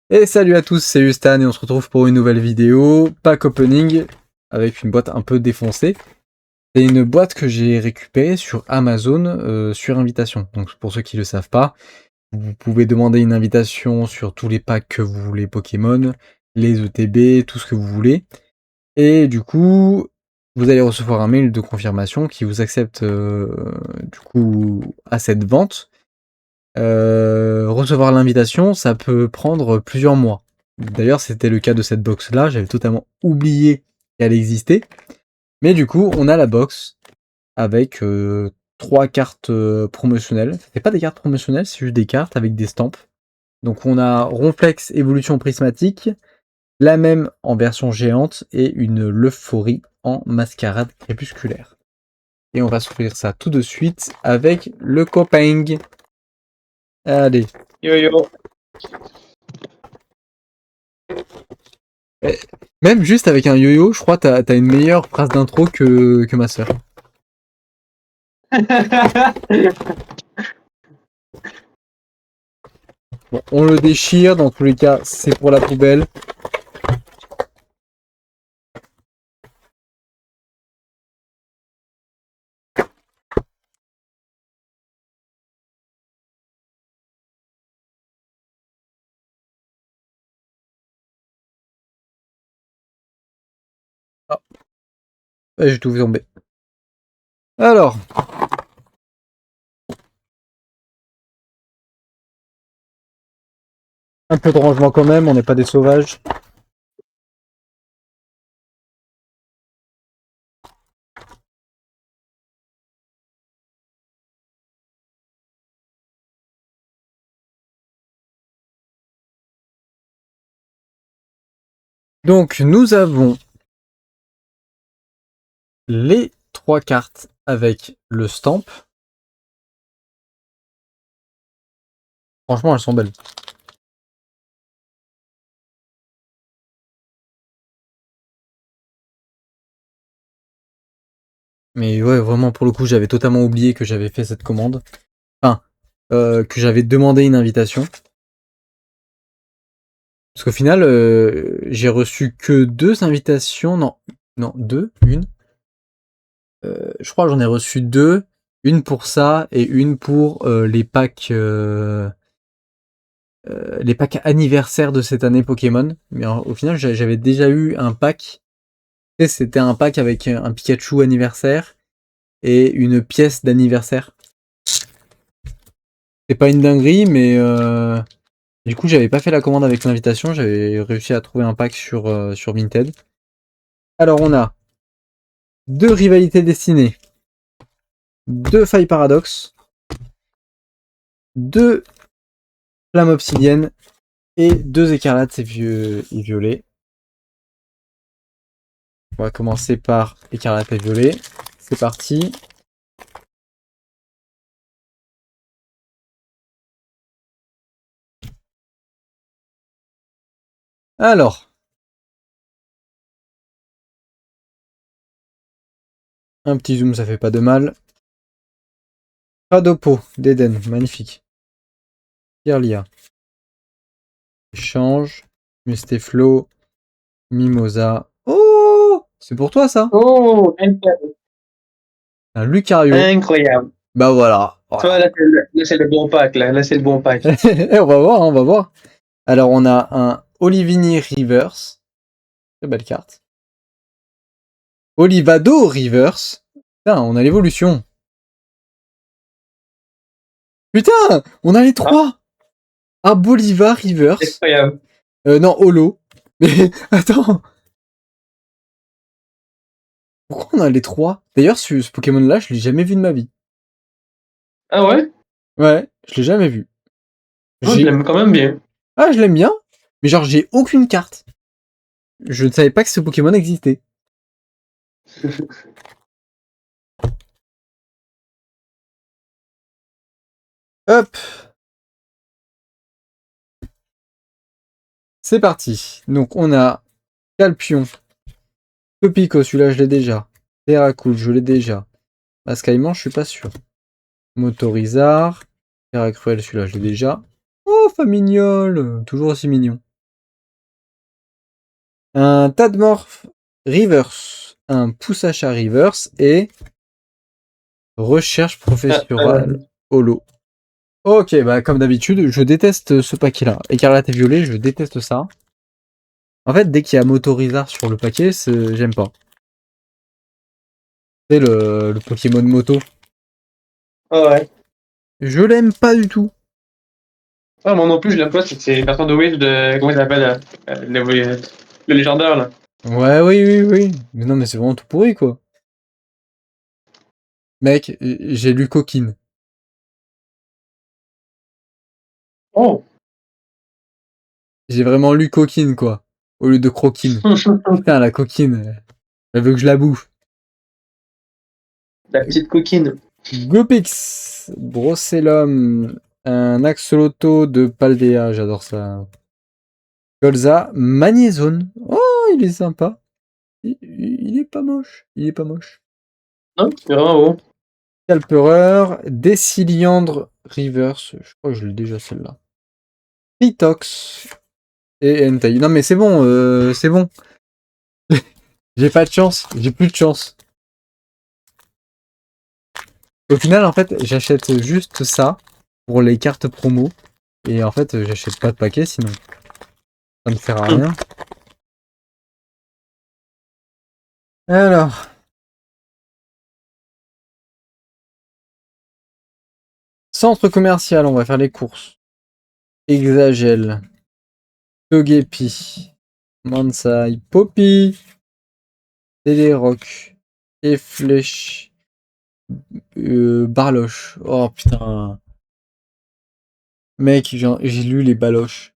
Et salut à tous, c'est Ustan et on se retrouve pour une nouvelle vidéo, pack opening, avec une boîte un peu défoncée. C'est une boîte que j'ai récupérée sur Amazon sur invitation. Donc pour ceux qui ne le savent pas, vous pouvez demander une invitation sur tous les packs que vous voulez Pokémon, les ETB, tout ce que vous voulez. Et du coup, vous allez recevoir un mail de confirmation qui vous accepte du coup à cette vente. Recevoir l'invitation, ça peut prendre plusieurs mois. D'ailleurs, c'était le cas de cette box-là, j'avais totalement oublié qu'elle existait. Mais du coup, on a la box avec 3 cartes promotionnelles. C'est pas des cartes promotionnelles, c'est juste des cartes avec des stamps. Donc on a Ronflex Évolution Prismatique, la même en version géante et une Leuphorie en mascarade crépusculaire. Et on va s'ouvrir ça tout de suite avec le copain. Allez. Yo yo. Même juste avec un yo-yo, je crois que t'as une meilleure phrase d'intro que ma sœur. Bon, on le déchire, dans tous les cas, c'est pour la poubelle. Ah, j'ai tout vu tomber. Alors. Un peu de rangement quand même, on n'est pas des sauvages. Donc nous avons les 3 cartes avec le stamp. Franchement, elles sont belles. Mais ouais, vraiment, pour le coup, j'avais totalement oublié que j'avais fait cette commande. Enfin, que j'avais demandé une invitation. Parce qu'au final, j'ai reçu que 2 invitations. Non, 2, une. Je crois que j'en ai reçu 2. Une pour ça et une pour les packs anniversaires de cette année Pokémon. Mais au final, j'avais déjà eu un pack. C'était un pack avec un Pikachu anniversaire et une pièce d'anniversaire. C'est pas une dinguerie, mais du coup, j'avais pas fait la commande avec l'invitation. J'avais réussi à trouver un pack sur Vinted. Alors, on a 2 rivalités destinées, 2 failles paradoxes, 2 flammes obsidiennes et 2 écarlates et violets. On va commencer par écarlate et violet. C'est parti. Alors. Un petit zoom, ça fait pas de mal. Radopo d'Eden, magnifique. Kirlia. Échange. Musteflo. Mimosa. Oh, c'est pour toi ça. Oh, incroyable. Un Lucario. Incroyable. Bah voilà. Toi, là, c'est le bon pack. Là, c'est le bon pack. On va voir, on va voir. Alors, on a un Olivini Reverse. Très belle carte. Olivado Reverse. Putain, on a l'évolution. Putain, on a les 3. Ah, Bolivar Reverse. Incroyable. Non, Holo. Mais attends. Pourquoi on a les 3? D'ailleurs, ce Pokémon-là, je l'ai jamais vu de ma vie. Ah ouais? Ouais, je l'ai jamais vu. Moi, je l'aime quand même bien. Ah, je l'aime bien, mais genre, j'ai aucune carte. Je ne savais pas que ce Pokémon existait. Hop. C'est parti. Donc, on a Calpion. Topico, celui-là, je l'ai déjà. Terracool, je l'ai déjà. Mascaïman, je suis pas sûr. Motorizard. Terracruel, celui-là, je l'ai déjà. Oh, Famignol, toujours aussi mignon. Un Tadmorph Reverse, un Poussacha Reverse et Recherche professorale holo. Ok, bah comme d'habitude, je déteste ce paquet-là. Écarlate et violet, je déteste ça. En fait, dès qu'il y a Motorizard sur le paquet, j'aime pas. C'est le Pokémon Moto. Ah ouais. Je l'aime pas du tout. Ah, moi non plus, je l'aime pas, c'est les personnes de Wave de. Comment il s'appelle le légendaire, là. Ouais, oui. Mais non, mais c'est vraiment tout pourri, quoi. Mec, j'ai lu Coquine. Oh! J'ai vraiment lu Coquine, quoi. Au lieu de Croquine. Putain, la coquine. Elle veut que je la bouffe. La petite coquine. Gopix. Brossellum. Un Axolotl de Paldea, j'adore ça. Colza. Magnézone. Oh, il est sympa. Il est pas moche. Il est pas moche. Non, c'est vraiment beau. Calpereur. Déciliandre Reverse. Je crois que je l'ai déjà celle-là. Pitox. Et Entei. Non mais c'est bon, c'est bon. J'ai pas de chance, j'ai plus de chance. Au final, en fait, j'achète juste ça pour les cartes promo. Et en fait, j'achète pas de paquet sinon. Ça ne sert à rien. Alors. Centre commercial, on va faire les courses. Exagel. Togepi. Mansai. Poppy. Télérock. Et Flèche. Barloche. Oh putain. Mec, j'ai lu les baloches.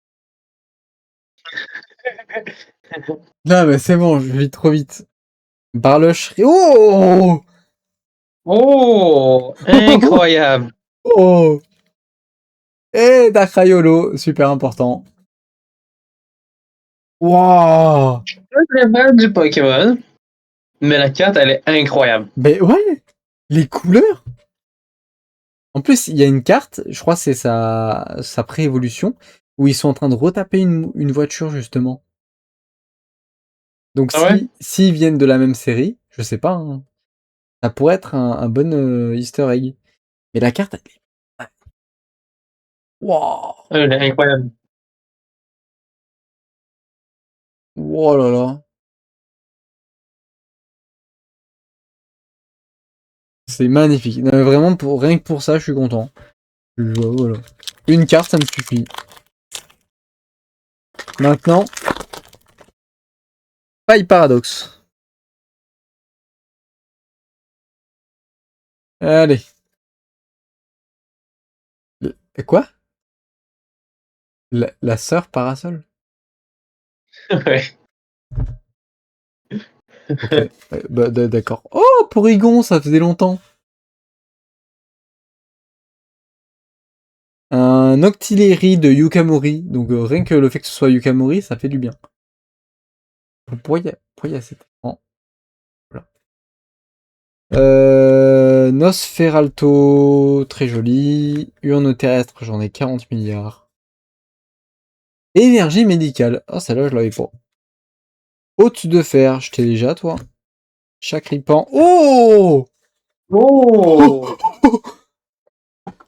Non mais c'est bon, je lis trop vite. Barloche. Oh! Oh! Incroyable! Oh! Et Dakayolo, super important. Waouh! Pas très mal du Pokémon, mais la carte, elle est incroyable. Mais ouais! Les couleurs! En plus, il y a une carte, je crois que c'est sa pré-évolution, où ils sont en train de retaper une voiture, justement. Donc Ah ouais? s'ils viennent de la même série, je sais pas, hein, ça pourrait être un bon easter egg. Mais la carte, elle est... Waouh! Elle est incroyable. Oh là là! C'est magnifique. Non, mais vraiment, rien que pour ça, je suis content. Voilà. Une carte, ça me suffit. Maintenant, paille paradoxe. Allez. Quoi? La sœur parasol? Ouais. Ok. Bah, d'accord. Oh, Porygon, ça faisait longtemps. Un Octillery de Yukamori. Donc rien que le fait que ce soit Yukamori, ça fait du bien. Pourquoi il y a cet écran? Voilà. Nosferalto, très joli. Urne terrestre, j'en ai 40 milliards. Énergie médicale. Oh, celle-là, je l'avais pas. Haute de fer, je t'ai déjà, toi. Chacripan. Oh! Oh!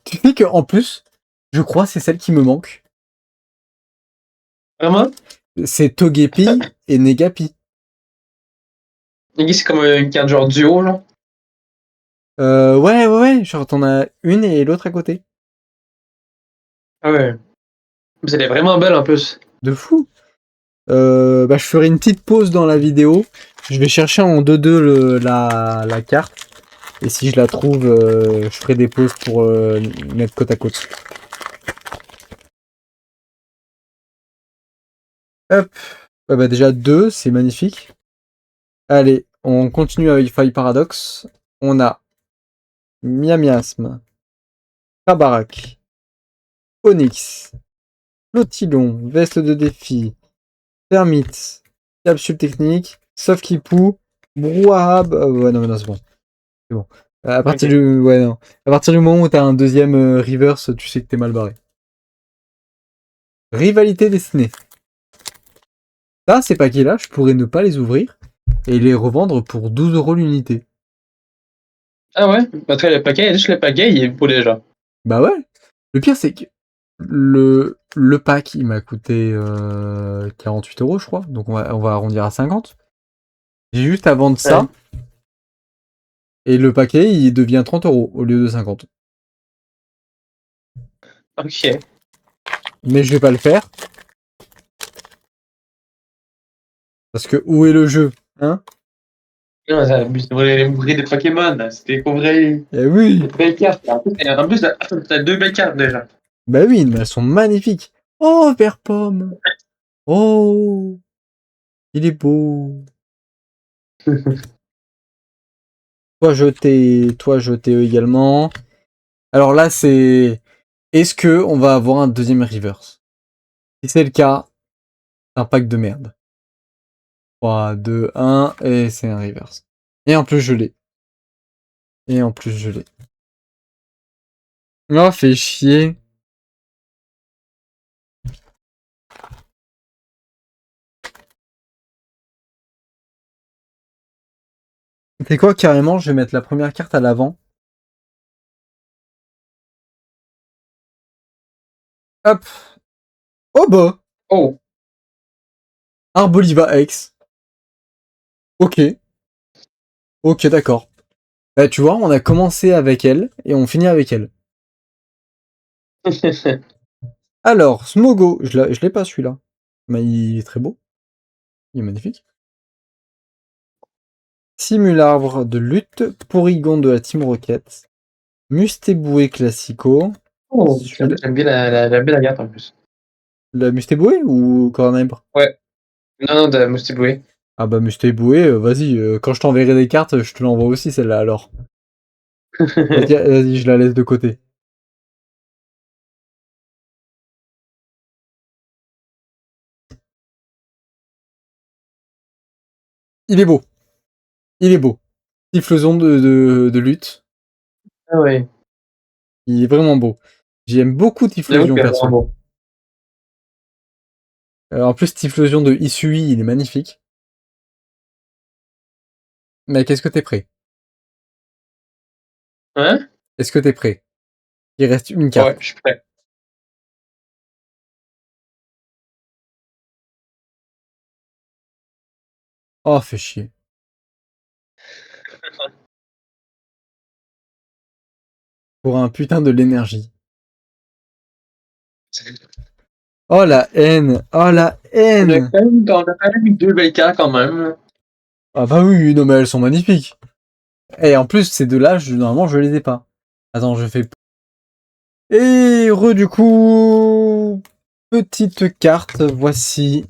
Tu sais qu'en plus, je crois que c'est celle qui me manque. Vraiment? C'est Togepi et Negapi. Niggy, c'est comme une carte genre duo, genre. Ouais. Genre, t'en as une et l'autre à côté. Ah ouais. Mais elle est vraiment belle en plus. De fou. Bah, je ferai une petite pause dans la vidéo. Je vais chercher en 2-2 la carte. Et si je la trouve, je ferai des pauses pour mettre côte à côte. Hop. Bah, déjà 2, c'est magnifique. Allez, on continue avec Faille Paradox. On a Miamiasme, Tabarak, Onyx, Flotilon, Veste de défi, Termite, Capsule technique, Sauf qui poue, Brouhaha. Ouais, non, mais non, c'est bon. C'est bon. À partir Ok. du, ouais, non. À partir du moment où t'as un deuxième reverse, tu sais que t'es mal barré. Rivalité destinée. Là, ces paquets-là, je pourrais ne pas les ouvrir et les revendre pour 12 € l'unité. Ah ouais? Parce que juste le paquet, il est beau déjà. Bah ouais. Le pire, c'est que le pack, il m'a coûté 48 €, je crois. Donc on va arrondir à 50. J'ai juste à vendre Ouais. ça. Et le paquet, il devient 30 € au lieu de 50. Ok. Mais je vais pas le faire. Parce que où est le jeu, hein? Non, ça abuse. Les ouvrir des Pokémon, là. C'était pour vrai. Eh oui. Des belles cartes. En plus, t'as deux belles cartes déjà. Bah oui, mais elles sont magnifiques. Oh, vert pomme. Oh, il est beau. Toi jeté également. Alors là, c'est est-ce que on va avoir un deuxième reverse? Si c'est le cas, c'est un pack de merde. 3, 2, 1, et c'est un reverse. Et en plus, je l'ai. Et en plus, je l'ai. Oh, fait chier. C'est quoi, carrément, je vais mettre la première carte à l'avant. Hop. Oh bah. Oh. Arboliva X. Ok. Ok, d'accord. Bah, tu vois, on a commencé avec elle et on finit avec elle. Alors, Smogo, je l'ai pas celui-là. Mais il est très beau. Il est magnifique. Simularbre de lutte, Porygon de la Team Rocket, Mustéboué Classico. Oh. Celui-là, J'aime bien la carte en plus. la Mustéboué ou Cornèbre? Ouais. Non, non, de Moustiboué. Ah bah Mustéboué, vas-y, quand je t'enverrai des cartes, je te l'envoie aussi celle-là alors. Vas-y, vas-y, je la laisse de côté. Il est beau. Il est beau. Typhlosion de lutte. Ah ouais. Il est vraiment beau. J'aime beaucoup J'avoue Typhlosion qu'il est vraiment perso. beau. En plus, Typhlosion de Isui, il est magnifique. Mais qu'est-ce que t'es prêt? Hein? Est-ce que t'es prêt? Il reste une Ouais, carte. je suis prêt. Oh, fais chier. Pour un putain de l'énergie. Oh la haine. Oh la haine. On a quand même eu deux belles cartes quand même. Ah bah oui, non mais elles sont magnifiques. Et en plus, ces deux-là, normalement, je les ai pas. Attends, je fais... Et du coup... Petite carte, voici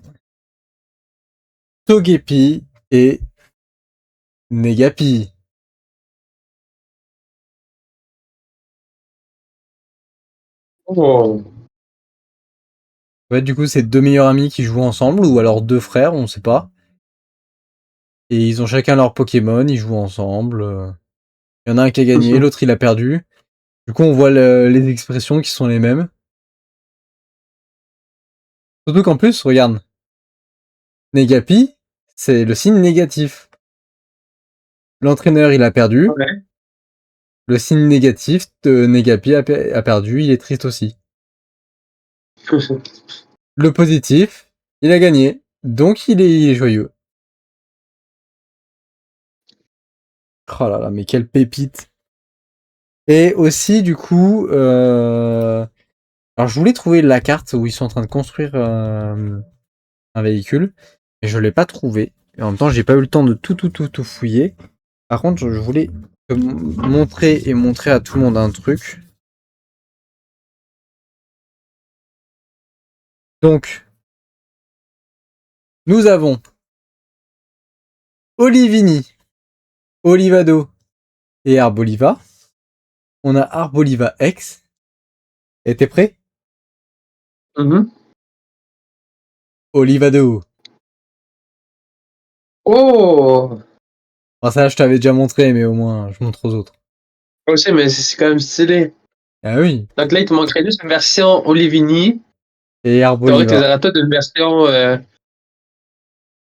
Togepi et Negapi. Oh. Ouais, du coup, c'est deux meilleurs amis qui jouent ensemble, ou alors deux frères, on sait pas. Et ils ont chacun leur Pokémon, ils jouent ensemble. Il y en a un qui a gagné, l'autre il a perdu. Du coup, on voit les expressions qui sont les mêmes. Surtout qu'en plus, regarde, Negapi, c'est le signe négatif. L'entraîneur, il a perdu. Ouais. Le signe négatif de Negapi a perdu, il est triste aussi. Le positif, il a gagné. Donc il est joyeux. Oh là là, mais quelle pépite. Et aussi, du coup, alors je voulais trouver la carte où ils sont en train de construire un véhicule, et je l'ai pas trouvé. Et en même temps, j'ai pas eu le temps de tout fouiller. Par contre, je voulais te montrer à tout le monde un truc. Donc, nous avons Olivini, Olivado et Arboliva. On a Arboliva X. Et t'es prêt? Mhm. Olivado. Oh! Alors ça, je t'avais déjà montré, mais au moins, je montre aux autres. Aussi, mais c'est quand même stylé. Ah oui. Donc là, il te manquerait juste une version Olivini. Et T'aurais tes Arboliva. Zeratos d'une version.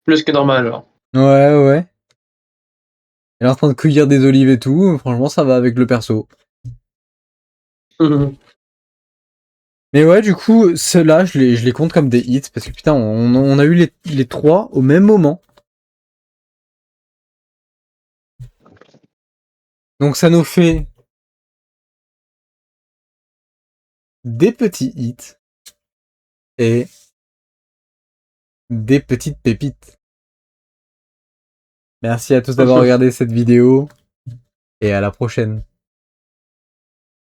Plus que normal, alors. Ouais. Elle est en train de cueillir des olives et tout. Franchement, ça va avec le perso. Mais ouais, du coup, ceux-là, je les compte comme des hits. Parce que putain, on a eu les trois au même moment. Donc ça nous fait des petits hits et des petites pépites. Merci à tous d'avoir regardé cette vidéo et à la prochaine.